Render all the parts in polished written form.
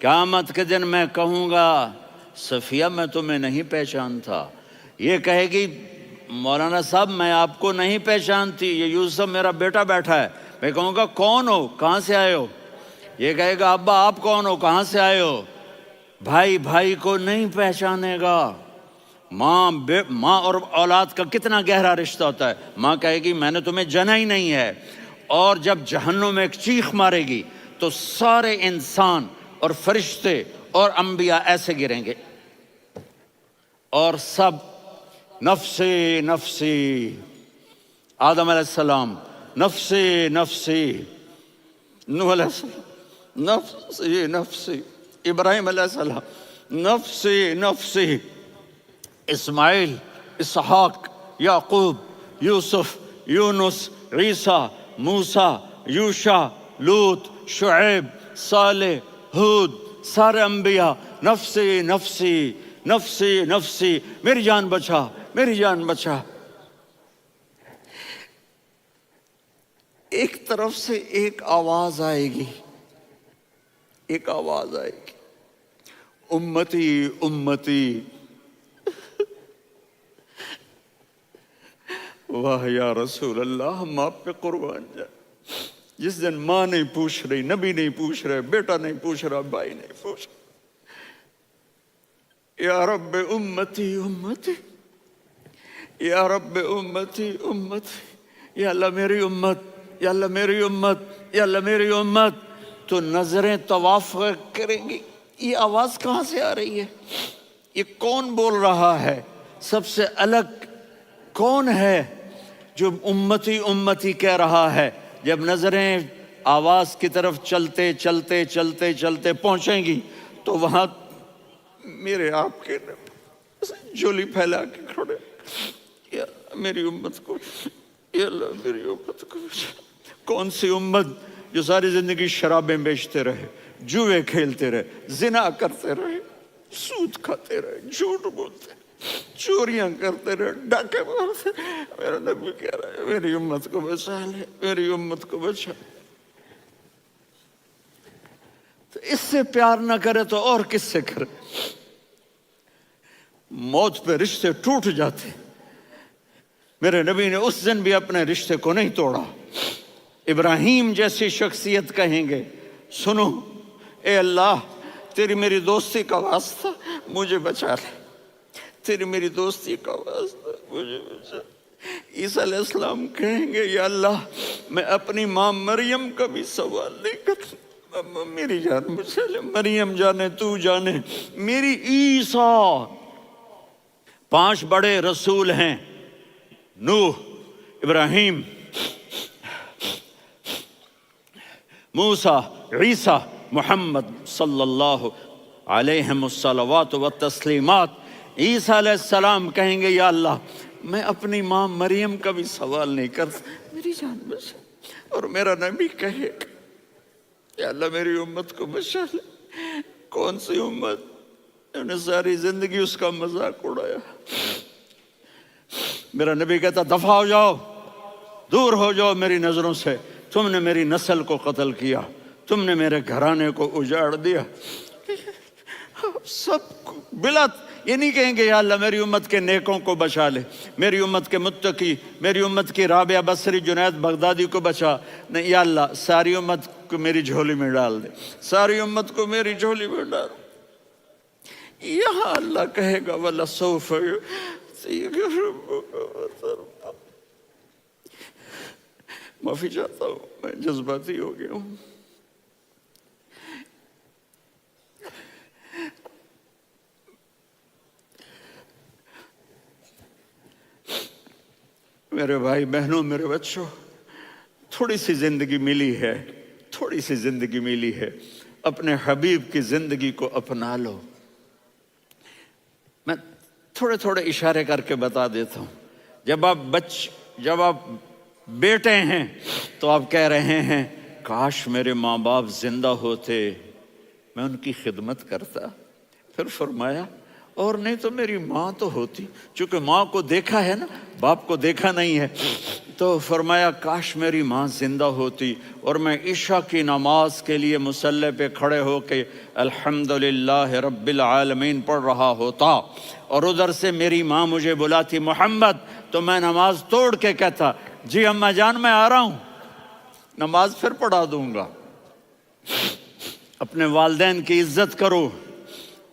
قیامت کے دن میں کہوں گا صفیہ میں تمہیں نہیں پہچانتا، یہ کہے گی مولانا صاحب میں آپ کو نہیں پہچانتی، یہ یوسف میرا بیٹا بیٹھا ہے۔ میں کہوں گا کون ہو، کہاں سے آئے ہو؟ یہ کہے گا ابا آپ کون ہو، کہاں سے آئے ہو؟ بھائی بھائی کو نہیں پہچانے گا۔ ماں اور اولاد کا کتنا گہرا رشتہ ہوتا ہے۔ ماں کہے گی میں نے تمہیں جنا ہی نہیں ہے، اور جب جہنم میں ایک چیخ مارے گی تو سارے انسان اور فرشتے اور انبیاء ایسے گریں گے، اور سب نفسی نفسی، آدم علیہ السلام نفسی نفسی، نوح علیہ السلام نفسی نفسی، ابراہیم علیہ السلام نفسی نفسی، اسماعیل، اسحاق، یعقوب، یوسف، یونس، عیسیٰ، موسیٰ، یوشع، لوط، شعیب، صالح، ہود، سارے انبیاء نفسی نفسی نفسی نفسی، میری جان بچا میری جان بچا۔ ایک طرف سے ایک آواز آئے گی، ایک آواز آئے گی، امتی امتی۔ واہ یا رسول اللہ، ہم آپ پہ قربان جائیں۔ جس دن ماں نہیں پوچھ رہی، نبی نہیں پوچھ رہے، بیٹا نہیں پوچھ رہا، بھائی نہیں پوچھ رہا، یا رب امتی امتی، یا رب امتی امتی، یا اللہ میری امت، یا اللہ میری امت، یا اللہ میری امت۔ تو نظریں طواف کریں گی، یہ آواز کہاں سے آ رہی ہے؟ یہ کون بول رہا ہے؟ سب سے الگ کون ہے جو امتی امتی کہہ رہا ہے؟ جب نظریں آواز کی طرف چلتے چلتے چلتے چلتے پہنچیں گی تو وہاں میرے آپ کے جھولی پھیلا کے کھڑے، یا میری امت کو، یا اللہ میری امت کو۔ کون سی امت جو ساری زندگی شرابیں بیچتے رہے، جوئے کھیلتے رہے، زنا کرتے رہے، سود کھاتے رہے، جھوٹ بولتے رہے، چوریاں کرتے رہے، ڈاکے مارتے رہے۔ میرا نبی کہہ رہا ہے میری امت کو بچا لے، میری امت کو بچا۔ تو اس سے پیار نہ کرے تو اور کس سے کرے؟ موت پہ رشتے ٹوٹ جاتے، میرے نبی نے اس دن بھی اپنے رشتے کو نہیں توڑا۔ ابراہیم جیسی شخصیت کہیں گے سنو اے اللہ تیری میری دوستی کا واسطہ مجھے بچا لے، تیری میری دوستی کا واسطہ مجھے بچا لے۔ عیسیٰ علیہ السلام کہیں گے یا اللہ میں اپنی ماں مریم کا بھی سوال نہیں کرتا، میری جان بچا لے، مریم جانے تو جانے میری عیسیٰ۔ 5 بڑے رسول ہیں، نوح، ابراہیم، موسیٰ، عیسیٰ، محمد صلی اللہ علیہ الصلوات والتسلیمات۔ عیسیٰ علیہ السلام کہیں گے یا اللہ میں اپنی ماں مریم کا بھی سوال نہیں کرتا، میری جان بچا۔ اور میرا نبی کہے یا اللہ میری امت کو بچا لے۔ کون سی امت؟ انہوں نے ساری زندگی اس کا مذاق اڑایا۔ میرا نبی کہتا دفع ہو جاؤ، دور ہو جاؤ میری نظروں سے، تم نے میری نسل کو قتل کیا، تم نے میرے گھرانے کو اجاڑ دیا۔ سب بلا یہ نہیں کہیں گے یا اللہ میری امت کے نیکوں کو بچا لے، میری امت کے متقی، میری امت کی رابعہ بصری، جنید بغدادی کو بچا، نہیں یا اللہ ساری امت کو میری جھولی میں ڈال دے، ساری امت کو میری جھولی میں ڈال۔ یہاں اللہ کہے گا وَلَسَوْفَ يُعْطِيكَ رَبُّكَ فَتَرْضَىٰ۔ معافی چاہتا ہوں میں جذباتی ہو گیا ہوں۔ میرے بھائی بہنوں، میرے بچوں، تھوڑی سی زندگی ملی ہے، تھوڑی سی زندگی ملی ہے، اپنے حبیب کی زندگی کو اپنا لو۔ میں تھوڑے تھوڑے اشارے کر کے بتا دیتا ہوں۔ جب آپ بیٹے ہیں تو آپ کہہ رہے ہیں کاش میرے ماں باپ زندہ ہوتے، میں ان کی خدمت کرتا۔ پھر فرمایا اور نہیں تو میری ماں تو ہوتی، چونکہ ماں کو دیکھا ہے نا، باپ کو دیکھا نہیں ہے، تو فرمایا کاش میری ماں زندہ ہوتی اور میں عشاء کی نماز کے لیے مصلی پہ کھڑے ہو کے الحمدللہ رب العالمین پڑھ رہا ہوتا، اور ادھر سے میری ماں مجھے بلاتی محمد، تو میں نماز توڑ کے کہتا جی اماں جان میں آ رہا ہوں، نماز پھر پڑھا دوں گا۔ اپنے والدین کی عزت کرو۔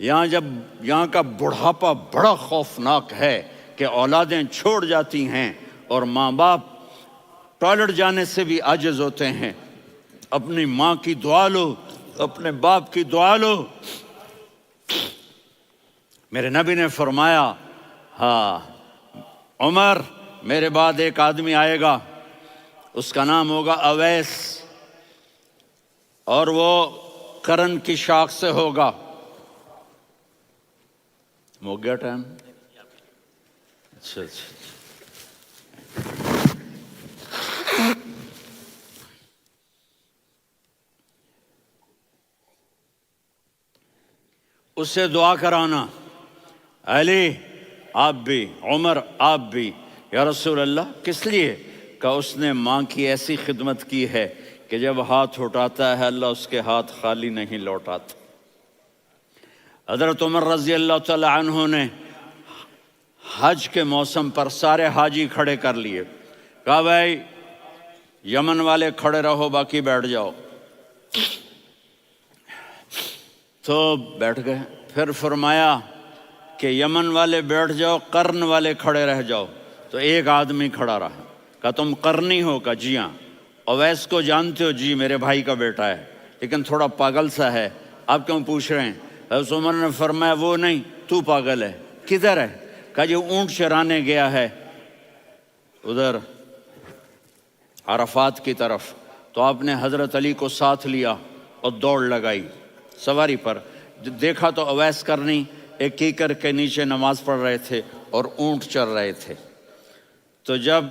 یہاں کا بڑھاپا بڑا خوفناک ہے کہ اولادیں چھوڑ جاتی ہیں اور ماں باپ ٹوائلٹ جانے سے بھی عاجز ہوتے ہیں۔ اپنی ماں کی دعا لو، اپنے باپ کی دعا لو۔ میرے نبی نے فرمایا ہاں عمر میرے بعد ایک آدمی آئے گا، اس کا نام ہوگا اویس، اور وہ کرن کی شاخ سے ہوگا۔ ہو گیا ٹائم؟ اچھا اس سے دعا کرانا، علی آپ بھی، عمر آپ بھی، یا رسول اللہ کس لیے؟ کہ اس نے ماں کی ایسی خدمت کی ہے کہ جب ہاتھ اٹھاتا ہے اللہ اس کے ہاتھ خالی نہیں لوٹاتا۔ حضرت عمر رضی اللہ تعالی عنہ نے حج کے موسم پر سارے حاجی کھڑے کر لیے، کہا بھائی یمن والے کھڑے رہو باقی بیٹھ جاؤ، تو بیٹھ گئے۔ پھر فرمایا کہ یمن والے بیٹھ جاؤ، قرن والے کھڑے رہ جاؤ، تو ایک آدمی کھڑا رہا، کہا تم قرنی ہو؟ کہا جی ہاں۔ اویس کو جانتے ہو؟ جی میرے بھائی کا بیٹا ہے لیکن تھوڑا پاگل سا ہے، آپ کیوں پوچھ رہے ہیں؟ حضرت عمر نے فرمایا وہ نہیں تو پاگل ہے، کدھر ہے؟ کہا جی اونٹ چرانے گیا ہے ادھر عرفات کی طرف، تو آپ نے حضرت علی کو ساتھ لیا اور دوڑ لگائی سواری پر، دیکھا تو اویس کرنی ایک کیکر کے نیچے نماز پڑھ رہے تھے اور اونٹ چر رہے تھے۔ تو جب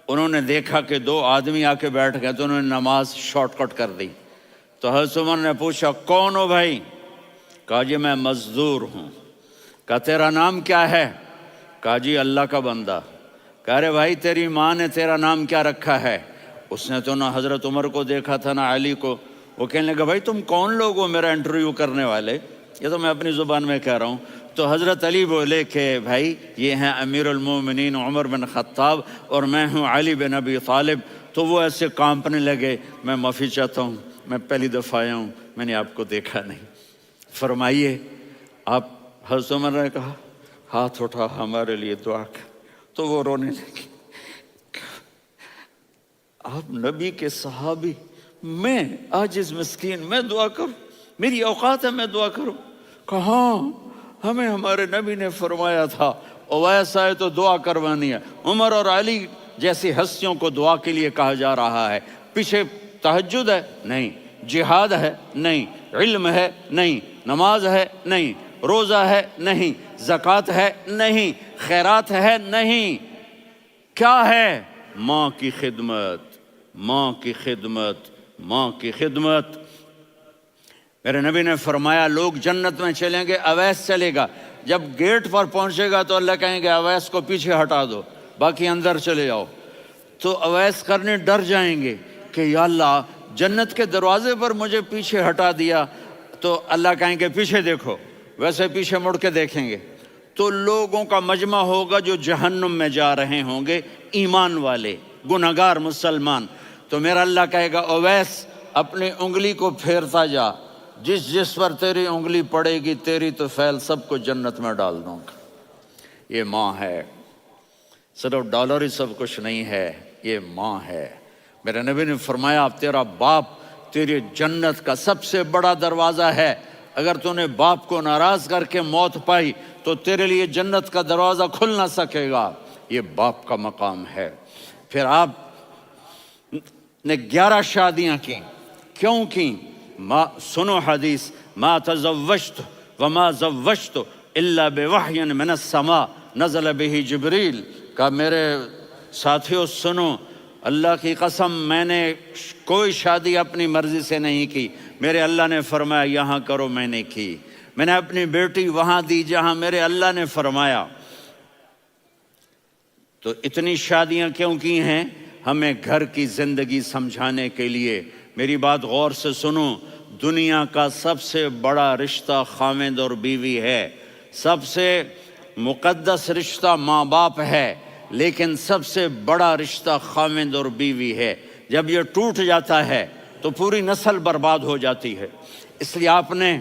انہوں نے دیکھا کہ دو آدمی آ کے بیٹھ گئے تو انہوں نے نماز شارٹ کٹ کر دی۔ تو حضرت عمر نے پوچھا کون ہو بھائی؟ کہا جی میں مزدور ہوں۔ کہا تیرا نام کیا ہے؟ کہا جی اللہ کا بندہ۔ کہا رے بھائی تیری ماں نے تیرا نام کیا رکھا ہے؟ اس نے تو نہ حضرت عمر کو دیکھا تھا نہ علی کو۔ وہ کہنے لگا بھائی تم کون لوگ ہو میرا انٹرویو کرنے والے؟ یہ تو میں اپنی زبان میں کہہ رہا ہوں۔ تو حضرت علی بولے کہ بھائی یہ ہیں امیر المومنین عمر بن خطاب اور میں ہوں علی بن ابی طالب۔ تو وہ ایسے کانپنے لگے، میں معافی چاہتا ہوں، میں پہلی دفعہ آیا ہوں، میں نے آپ کو دیکھا نہیں، فرمائیے آپ۔ حضرت عمر نے کہا ہاتھ اٹھا ہمارے لیے دعا کر، تو وہ رونے لگی۔ آپ نبی کے صحابی، میں عاجز مسکین میں دعا کروں؟ میری اوقات ہے میں دعا کروں؟ کہاں ہمیں ہمارے نبی نے فرمایا تھا اویس آئے تو دعا کروانی ہے۔ عمر اور علی جیسی ہستیوں کو دعا کے لیے کہا جا رہا ہے۔ پیچھے تہجد ہے؟ نہیں۔ جہاد ہے؟ نہیں۔ علم ہے؟ نہیں۔ نماز ہے؟ نہیں۔ روزہ ہے؟ نہیں۔ زکوٰۃ ہے؟ نہیں۔ خیرات ہے؟ نہیں۔ کیا ہے؟ ماں کی خدمت، ماں کی خدمت، ماں کی خدمت۔ میرے نبی نے فرمایا لوگ جنت میں چلیں گے، اویس چلے گا، جب گیٹ پر پہنچے گا تو اللہ کہیں گے اویس کو پیچھے ہٹا دو، باقی اندر چلے جاؤ۔ تو اویس کرنے ڈر جائیں گے کہ یا اللہ جنت کے دروازے پر مجھے پیچھے ہٹا دیا، تو اللہ کہیں گے پیچھے دیکھو، ویسے پیچھے مڑ کے دیکھیں گے تو لوگوں کا مجمع ہوگا جو جہنم میں جا رہے ہوں گے، ایمان والے، گنہگار مسلمان۔ تو میرا اللہ کہے گا اویس اپنی انگلی کو پھیرتا جا، جس جس پر تیری انگلی پڑے گی تیری تو فیل سب کو جنت میں ڈال دوں گا۔ یہ ماں ہے، صرف ڈالر ہی سب کچھ نہیں ہے، یہ ماں ہے۔ میرے نبی نے فرمایا تیرا باپ تیری جنت کا سب سے بڑا دروازہ ہے، اگر تو نے باپ کو ناراض کر کے موت پائی تو تیرے لیے جنت کا دروازہ کھل نہ سکے گا۔ یہ باپ کا مقام ہے۔ پھر آپ نے 11 شادیاں کی، کیوں کی؟ سنو حدیث، ما تزوجت وما زوجت الا بوحی من السماء نزل به جبریل۔ کہا میرے ساتھیوں سنو، اللہ کی قسم میں نے کوئی شادی اپنی مرضی سے نہیں کی، میرے اللہ نے فرمایا یہاں کرو، میں نے کی۔ میں نے اپنی بیٹی وہاں دی جہاں میرے اللہ نے فرمایا۔ تو اتنی شادیاں کیوں کی ہیں؟ ہمیں گھر کی زندگی سمجھانے کے لیے۔ میری بات غور سے سنو، دنیا کا سب سے بڑا رشتہ خاوند اور بیوی ہے، سب سے مقدس رشتہ ماں باپ ہے، لیکن سب سے بڑا رشتہ خاوند اور بیوی ہے۔ جب یہ ٹوٹ جاتا ہے تو پوری نسل برباد ہو جاتی ہے۔ اس لیے آپ نے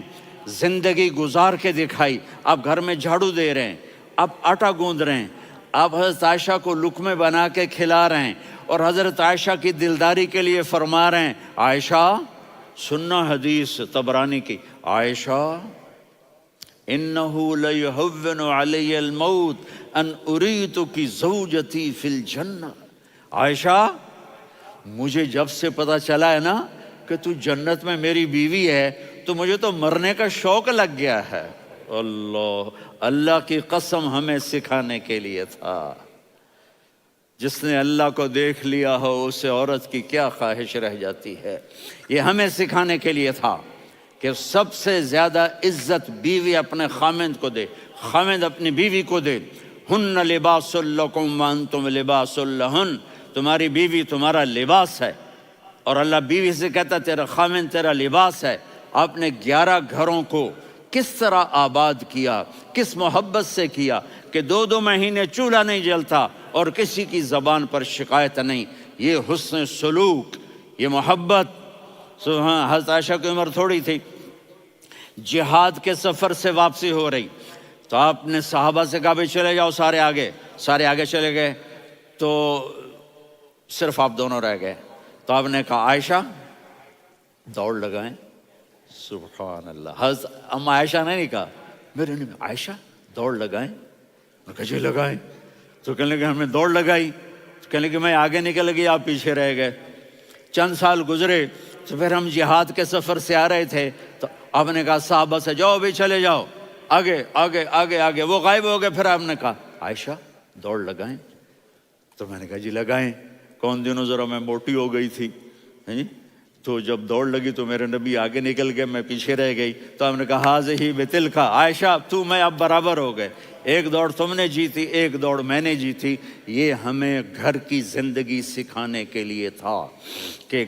زندگی گزار کے دکھائی۔ آپ گھر میں جھاڑو دے رہے ہیں، آپ آٹا گوندھ رہے ہیں، آپ حضرت عائشہ کو لقمے بنا کے کھلا رہے ہیں، اور حضرت عائشہ کی دلداری کے لیے فرما رہے ہیں، عائشہ سننا حدیث طبرانی کی، عائشہ انہو لیہون علی الموت ان اریتک زوجتی فی الجنہ۔ عائشہ مجھے جب سے پتا چلا ہے نا کہ تو جنت میں میری بیوی ہے تو مجھے تو مرنے کا شوق لگ گیا ہے۔ اللہ کی قسم ہمیں سکھانے کے لیے تھا۔ جس نے اللہ کو دیکھ لیا ہو اسے عورت کی کیا خواہش رہ جاتی ہے۔ یہ ہمیں سکھانے کے لیے تھا کہ سب سے زیادہ عزت بیوی اپنے خاوند کو دے، خاوند اپنی بیوی کو دے۔ ہن لباس لکم وانتم لباس لہن، تمہاری بیوی تمہارا لباس ہے، اور اللہ بیوی سے کہتا تیرا خاوند تیرا لباس ہے۔ آپ نے 11 گھروں کو کس طرح آباد کیا، کس محبت سے کیا کہ 2 مہینے چولہا نہیں جلتا اور کسی کی زبان پر شکایت نہیں۔ یہ حسن سلوک، یہ محبت۔ حضرت عائشہ کی عمر تھوڑی تھی، جہاد کے سفر سے واپسی ہو رہی، تو آپ نے صحابہ سے کہا بھی چلے جاؤ سارے آگے چلے گئے، تو صرف آپ دونوں رہ گئے۔ تو آپ نے کہا عائشہ دوڑ لگائیں۔ سبحان اللہ، حضرت اما عائشہ نے نہیں کہا، میرے نے عائشہ دوڑ لگائیں، میں کہا جی لگائیں۔ تو کہنے لگے ہمیں دوڑ لگائی، تو کہنے لگے میں آگے نکل گئی آپ پیچھے رہ گئے۔ چند سال گزرے تو پھر ہم جہاد کے سفر سے آ رہے تھے، تو آپ نے کہا صحابہ سے جاؤ بھی چلے جاؤ آگے آگے آگے آگے، وہ غائب ہو گئے۔ پھر آپ نے کہا عائشہ دوڑ لگائیں، تو میں نے کہا جی لگائیں۔ کون دنوں ذرا میں موٹی ہو گئی تھی، تو جب دوڑ لگی تو میرے نبی آگے نکل گئے، میں پیچھے رہ گئی۔ تو ہم نے کہا ہاذہ بتلک، عائشہ تو میں اب برابر ہو گئے، ایک دوڑ تم نے جیتی ایک دوڑ میں نے جیتی۔ یہ ہمیں گھر کی زندگی سکھانے کے لیے تھا کہ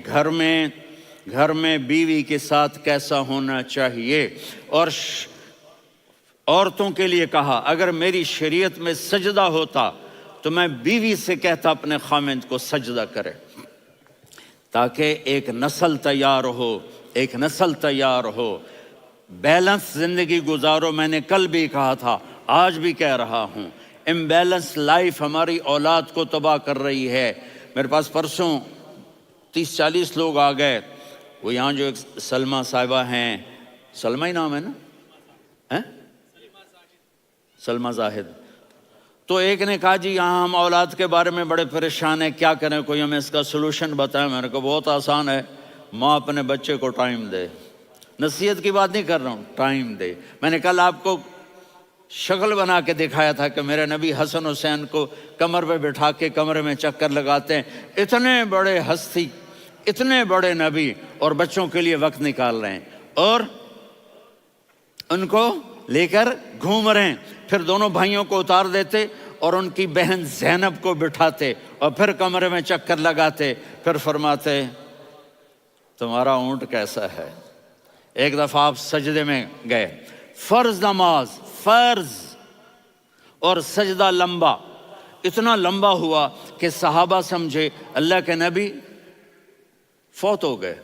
گھر میں بیوی کے ساتھ کیسا ہونا چاہیے۔ اور عورتوں کے لیے کہا اگر میری شریعت میں سجدہ ہوتا تو میں بیوی سے کہتا اپنے خاوند کو سجدہ کرے، تاکہ ایک نسل تیار ہو، بیلنس زندگی گزارو۔ میں نے کل بھی کہا تھا، آج بھی کہہ رہا ہوں، امبیلنس لائف ہماری اولاد کو تباہ کر رہی ہے۔ میرے پاس پرسوں 30-40 لوگ آ گئے، وہ یہاں جو ایک سلمہ صاحبہ ہیں، سلمہ ہی نام ہے نا، سلمہ زاہد، تو ایک نے کہا جی یہاں ہم اولاد کے بارے میں بڑے پریشان ہیں، کیا کریں، کوئی ہمیں اس کا سلوشن بتائیں۔ میں نے کہا بہت آسان ہے، ماں اپنے بچے کو ٹائم دے۔ نصیحت کی بات نہیں کر رہا ہوں، ٹائم دے۔ میں نے کل آپ کو شکل بنا کے دکھایا تھا کہ میرے نبی حسن حسین کو کمر پہ بٹھا کے کمرے میں چکر لگاتے ہیں۔ اتنے بڑے ہستی، اتنے بڑے نبی، اور بچوں کے لیے وقت نکال رہے ہیں اور ان کو لے کر گھوم رہے ہیں۔ پھر دونوں بھائیوں کو اتار دیتے اور ان کی بہن زینب کو بٹھاتے اور پھر کمرے میں چکر لگاتے، پھر فرماتے تمہارا اونٹ کیسا ہے۔ ایک دفعہ آپ سجدے میں گئے، فرض نماز، فرض، اور سجدہ لمبا، اتنا لمبا ہوا کہ صحابہ سمجھے اللہ کے نبی فوت ہو گئے۔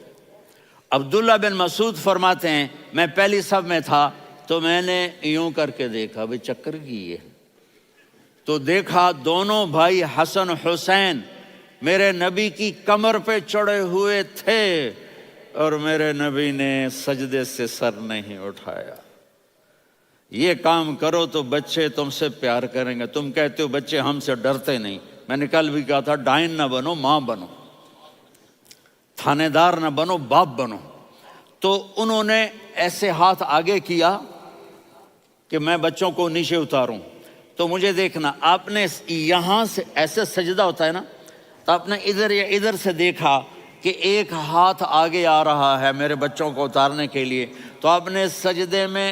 عبداللہ بن مسعود فرماتے ہیں میں پہلی صف میں تھا تو میں نے یوں کر کے دیکھا، بھئی چکر کی ہے، تو دیکھا دونوں بھائی حسن حسین میرے نبی کی کمر پہ چڑھے ہوئے تھے اور میرے نبی نے سجدے سے سر نہیں اٹھایا۔ یہ کام کرو تو بچے تم سے پیار کریں گے۔ تم کہتے ہو بچے ہم سے ڈرتے نہیں، میں نے کل بھی کہا تھا ڈائن نہ بنو، ماں بنو، تھانے دار نہ بنو، باپ بنو۔ تو انہوں نے ایسے ہاتھ آگے کیا کہ میں بچوں کو نیچے اتاروں، تو مجھے دیکھنا، آپ نے یہاں سے ایسے سجدہ ہوتا ہے نا، تو آپ نے ادھر یا ادھر سے دیکھا کہ ایک ہاتھ آگے آ رہا ہے میرے بچوں کو اتارنے کے لیے، تو آپ نے سجدے میں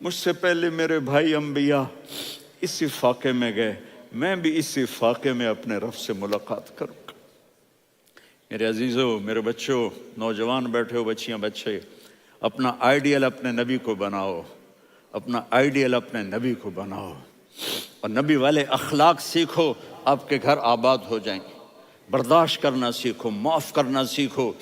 مجھ سے پہلے میرے بھائی انبیاء اسی فاقے میں گئے، میں بھی اسی فاقے میں اپنے رب سے ملاقات کروں گا۔ میرے عزیزوں، میرے بچوں، نوجوان بیٹھے ہو، بچیاں بچے، اپنا آئیڈیل اپنے نبی کو بناؤ، اپنا آئیڈیل اپنے نبی کو بناؤ، اور نبی والے اخلاق سیکھو، آپ کے گھر آباد ہو جائیں گے۔ برداشت کرنا سیکھو، معاف کرنا سیکھو،